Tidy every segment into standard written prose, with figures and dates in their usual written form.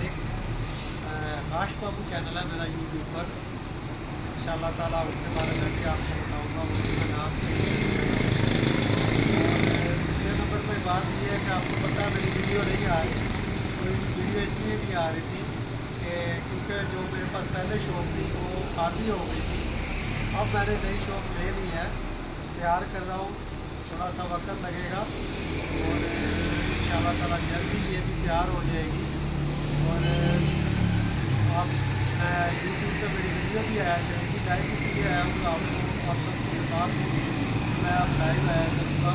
एक काश बाबू चैनल है मेरा यूट्यूब पर। इंशाअल्लाह ताला उसके बारे में भी आपको बताऊँगा, उसका नाम से। और दूसरे नंबर पर बात ये है कि आपको पता है मेरी वीडियो नहीं आ रही, तो वीडियो इसलिए नहीं आ रही थी कि क्योंकि जो मेरे पास पहले शॉप थी वो खाली हो गई थी। अब मैंने नई शॉप ले ली है, तैयार कर रहा हूँ, थोड़ा सा वक्त लगेगा और इंशाअल्लाह ताला जल्दी ये भी तैयार हो जाएगी। और आप यूट्यूब पे मेरी वीडियो भी आया करेगी, लाइव इसलिए आया हूँ आपको आप सबको बता दूँ। मैं अब लाइव आया करूँगा,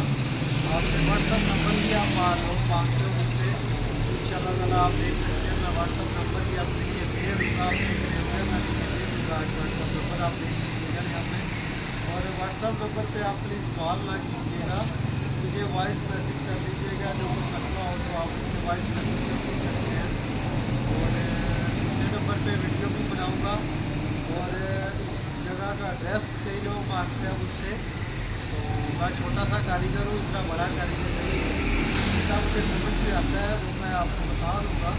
आपके व्हाट्सअप नंबर भी आप मांगते हो मुझसे, इंशाअल्लाह ताला आप देख सकते हैं। मैं व्हाट्सअप नंबर भी आप नीचे दे दूँगा, आप देख रहे होंगे, मैं नीचे दे दूँगा व्हाट्सअप नंबर, आप देख लीजिएगा यहाँ पे। और व्हाट्सअप नंबर पे आप प्लीज़ कॉल ना कीजिएगा, मुझे वॉइस मैसेज कर दीजिएगा। जो कोई मसला हो तो आप मुझसे वॉइस मैसेज में पूछ सकते हैं। और दूसरे नंबर पे वीडियो भी बनाऊँगा। और इस जगह का एड्रेस कई लोग मांगते हैं मुझसे, तो मैं छोटा सा कारीगर हूँ, इतना बड़ा कारीगर नहीं हूँ। जितना मुझे समझ में आता है वो मैं आपको बता दूँगा।